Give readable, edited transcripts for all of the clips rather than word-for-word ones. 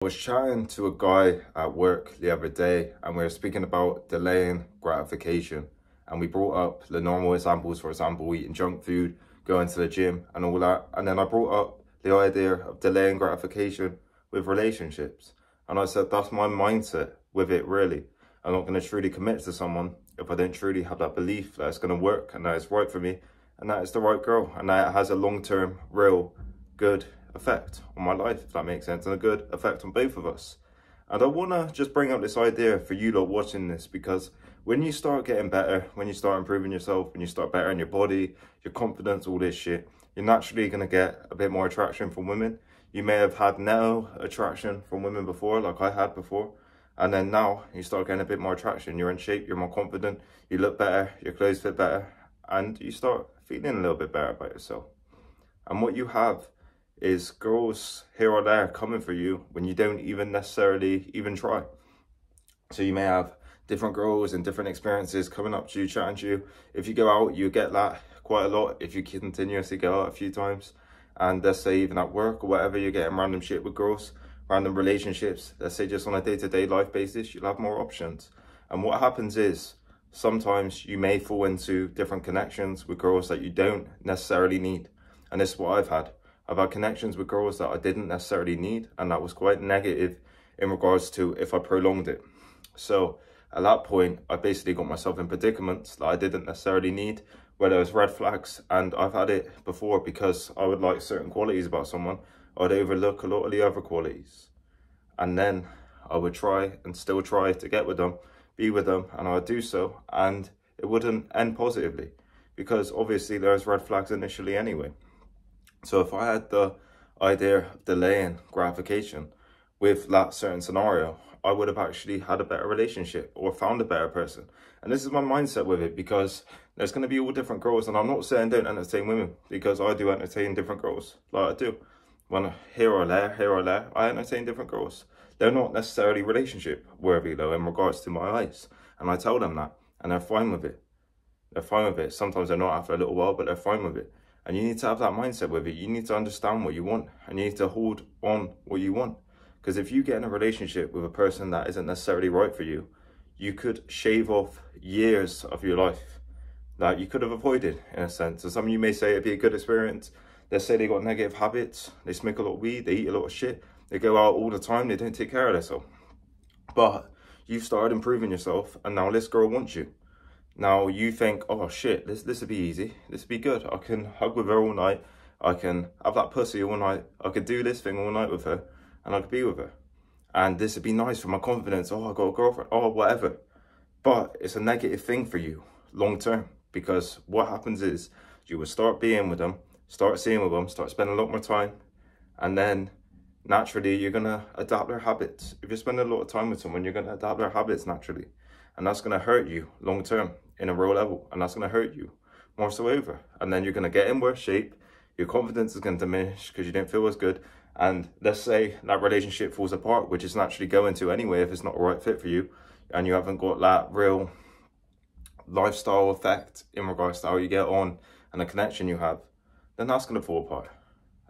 I was chatting to a guy at work the other day and we were speaking about delaying gratification, and we brought up the normal examples, for example, eating junk food, going to the gym and all that. And then I brought up the idea of delaying gratification with relationships. And I said, that's my mindset with it really. I'm not going to truly commit to someone if I don't truly have that belief that it's going to work and that it's right for me and that it's the right girl and that it has a long-term, real, good effect on my life, if that makes sense, and a good effect on both of us. And I want to just bring up this idea for you lot watching this, because when you start getting better, when you start improving yourself, when you start bettering your body, your confidence, all this shit, you're naturally going to get a bit more attraction from women. You may have had no attraction from women before, like I had before, and then now you start getting a bit more attraction. You're in shape, you're more confident, you look better, your clothes fit better, and you start feeling a little bit better about yourself. And what you have is girls here or there coming for you when you don't even necessarily even try. So you may have different girls and different experiences coming up to you, chatting to you. If you go out, you get that quite a lot. If you continuously go out a few times, and let's say even at work or whatever, you're getting random shit with girls, random relationships, let's say just on a day-to-day life basis, you'll have more options. And what happens is sometimes you may fall into different connections with girls that you don't necessarily need. And this is what I've had. I've had connections with girls that I didn't necessarily need, and that was quite negative in regards to if I prolonged it. So at that point, I basically got myself in predicaments that I didn't necessarily need, where there was red flags. And I've had it before because I would like certain qualities about someone, I'd overlook a lot of the other qualities. And then I would try and still try to get with them, be with them, and I would do so, and it wouldn't end positively because obviously there's red flags initially anyway. So if I had the idea of delaying gratification with that certain scenario, I would have actually had a better relationship or found a better person. And this is my mindset with it, because there's going to be all different girls. And I'm not saying don't entertain women, because I do entertain different girls, like I do. When here or there, I entertain different girls. They're not necessarily relationship worthy though in regards to my eyes. And I tell them that, and they're fine with it. They're fine with it. Sometimes they're not after a little while, but they're fine with it. And you need to have that mindset with it. You need to understand what you want, and you need to hold on what you want. Because if you get in a relationship with a person that isn't necessarily right for you, you could shave off years of your life that you could have avoided in a sense. So some of you may say it'd be a good experience. Let's say they got negative habits, they smoke a lot of weed, they eat a lot of shit, they go out all the time, they don't take care of themselves. But you've started improving yourself, and now this girl wants you. Now you think, oh shit, this would be easy. This would be good. I can hug with her all night. I can have that pussy all night. I could do this thing all night with her, and I could be with her. And this would be nice for my confidence. Oh, I got a girlfriend. Oh, whatever. But it's a negative thing for you long term, because what happens is you will start being with them, start seeing with them, start spending a lot more time, and then naturally you're gonna adapt their habits. If you're spending a lot of time with someone, you're gonna adapt their habits naturally. And that's going to hurt you long term in a real level. And that's going to hurt you more so over. And then you're going to get in worse shape. Your confidence is going to diminish because you don't feel as good. And let's say that relationship falls apart, which is naturally going to anyway if it's not the right fit for you. And you haven't got that real lifestyle effect in regards to how you get on and the connection you have. Then that's going to fall apart.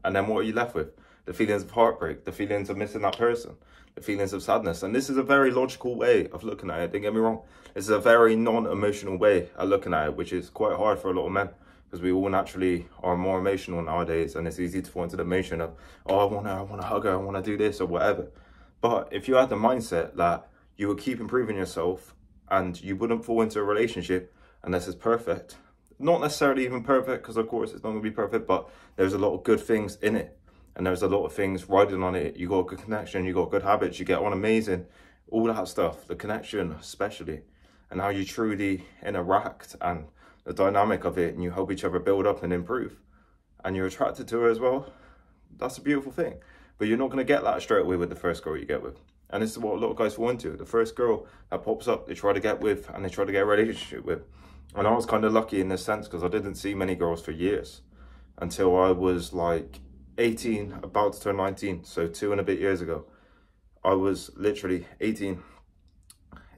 And then what are you left with? The feelings of heartbreak, the feelings of missing that person, the feelings of sadness. And this is a very logical way of looking at it, don't get me wrong. This is a very non-emotional way of looking at it, which is quite hard for a lot of men, because we all naturally are more emotional nowadays, and it's easy to fall into the emotion of, oh, I want to hug her, I want to do this or whatever. But if you had the mindset that you would keep improving yourself and you wouldn't fall into a relationship unless it's perfect, not necessarily even perfect, because of course it's not going to be perfect, but there's a lot of good things in it. And there's a lot of things riding on it. You got a good connection, you got good habits, you get on amazing, all that stuff, the connection especially, and how you truly interact and the dynamic of it, and you help each other build up and improve. And you're attracted to her as well. That's a beautiful thing. But you're not going to get that straight away with the first girl you get with. And this is what a lot of guys fall into. The first girl that pops up, they try to get with and they try to get a relationship with. And I was kind of lucky in this sense, because I didn't see many girls for years until I was like 18, about to turn 19, so 2 and a bit years ago. I was literally 18,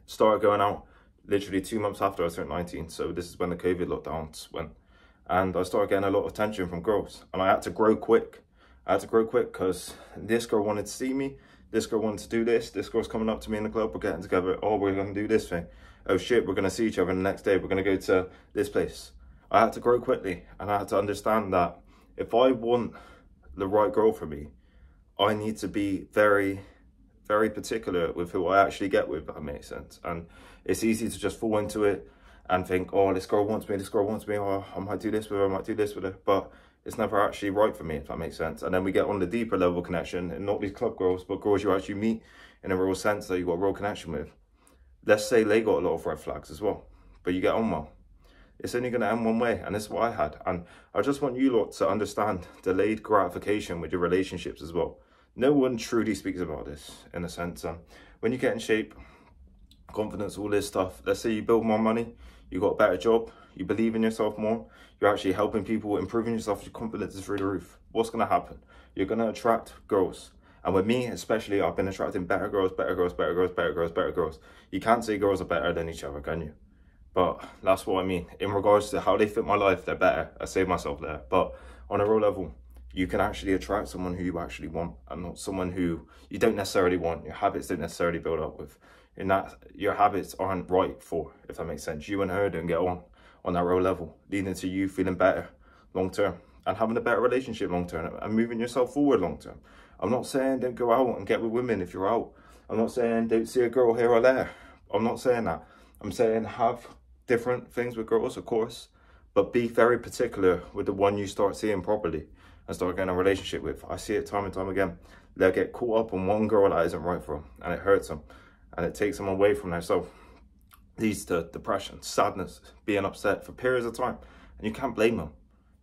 started going out literally 2 months after I turned 19, so this is when the COVID lockdowns went, and I started getting a lot of attention from girls, and I had to grow quick. I had to grow quick because this girl wanted to see me, this girl wants to do this girl's coming up to me in the club, we're getting together, oh, we're going to do this thing, oh shit, we're going to see each other the next day, we're going to go to this place. I had to grow quickly, and I had to understand that if I want the right girl for me, I need to be very, very particular with who I actually get with, if that makes sense. And it's easy to just fall into it and think, oh, this girl wants me, oh, I might do this with her, I might do this with her, but it's never actually right for me, if that makes sense. And then we get on the deeper level connection, and not these club girls, but girls you actually meet in a real sense that you got a real connection with. Let's say they got a lot of red flags as well, but you get on well. It's only going to end one way, and this is what I had. And I just want you lot to understand delayed gratification with your relationships as well. No one truly speaks about this, in a sense. When you get in shape, confidence, all this stuff, let's say you build more money, you got a better job, you believe in yourself more, you're actually helping people, improving yourself, your confidence is through the roof. What's going to happen? You're going to attract girls. And with me, especially, I've been attracting better girls, better girls, better girls, better girls, better girls. You can't say girls are better than each other, can you? But that's what I mean. In regards to how they fit my life, they're better. I save myself there. But on a real level, you can actually attract someone who you actually want, and not someone who you don't necessarily want. Your habits don't necessarily build up with. In that, your habits aren't right for, if that makes sense. You and her don't get on that real level, leading to you feeling better long term and having a better relationship long term and moving yourself forward long term. I'm not saying don't go out and get with women if you're out. I'm not saying don't see a girl here or there. I'm not saying that. I'm saying have different things with girls, of course, but be very particular with the one you start seeing properly and start getting a relationship with. I see it time and time again. They'll get caught up on one girl that isn't right for them, and it hurts them, and it takes them away from themselves. Leads to depression, sadness, being upset for periods of time, and you can't blame them.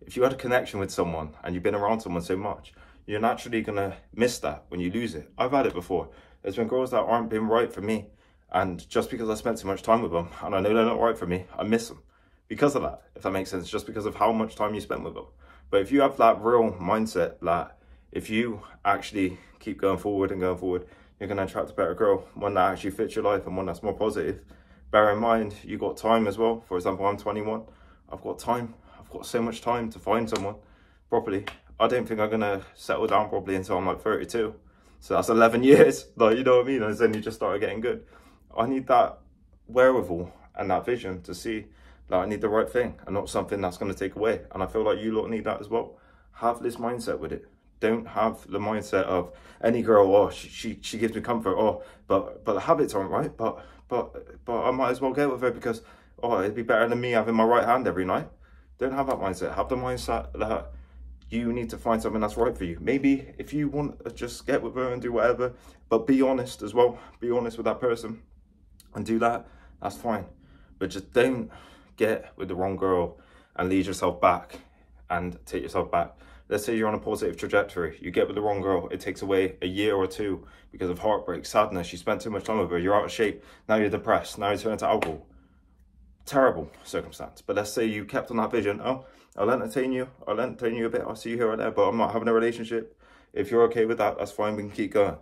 If you had a connection with someone and you've been around someone so much, you're naturally gonna miss that when you lose it. I've had it before. There's been girls that aren't been right for me, and just because I spent too much time with them and I know they're not right for me, I miss them because of that, if that makes sense, just because of how much time you spent with them. But if you have that real mindset that if you actually keep going forward and going forward, you're going to attract a better girl, one that actually fits your life and one that's more positive. Bear in mind, you got time as well. For example, I'm 21. I've got time. I've got so much time to find someone properly. I don't think I'm going to settle down properly until I'm like 32. So that's 11 years. Like, you know what I mean? And then you just started getting good. I need that wherewithal and that vision to see that I need the right thing and not something that's going to take away. And I feel like you lot need that as well. Have this mindset with it. Don't have the mindset of any girl, oh, she gives me comfort, oh, but the habits aren't right, but I might as well get with her because, oh, it'd be better than me having my right hand every night. Don't have that mindset. Have the mindset that you need to find something that's right for you. Maybe if you want to just get with her and do whatever, but be honest as well. Be honest with that person and do that. That's fine. But just don't get with the wrong girl and lead yourself back and take yourself back. Let's say you're on a positive trajectory. You get with the wrong girl. It takes away a year or two because of heartbreak, sadness. You spent too much time with her. You're out of shape. Now you're depressed. Now you turn to alcohol. Terrible circumstance. But let's say you kept on that vision. Oh, I'll entertain you a bit. I'll see you here or there, but I'm not having a relationship. If you're okay with that, that's fine. We can keep going.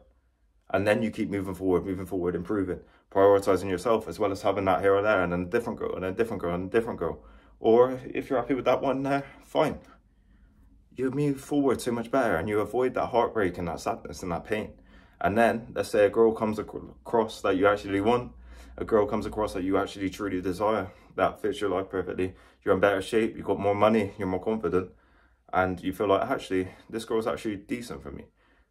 And then you keep moving forward, improving, prioritizing yourself as well as having that here or there, and then a different girl, and then a different girl, and a different girl. Or if you're happy with that one there, fine. You move forward so much better and you avoid that heartbreak and that sadness and that pain. And then let's say a girl comes across that you actually want, a girl comes across that you actually truly desire, that fits your life perfectly. You're in better shape, you've got more money, you're more confident, and you feel like, actually, this girl's actually decent for me,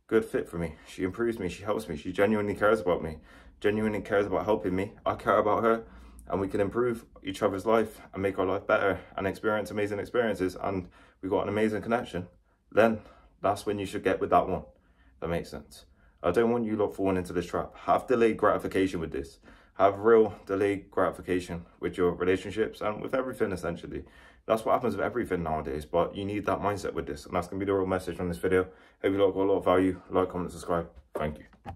good fit for me. She improves me, she helps me, she genuinely cares about me, genuinely cares about helping me. I care about her, and we can improve each other's life and make our life better and experience amazing experiences, and we've got an amazing connection. Then that's when you should get with that one. If that makes sense. I don't want you lot falling into this trap. Have delayed gratification with this. Have real delayed gratification with your relationships and with everything, essentially. That's what happens with everything nowadays, but you need that mindset with this, and that's going to be the real message from this video. Hope you lot got a lot of value. Like, comment, subscribe. Thank you.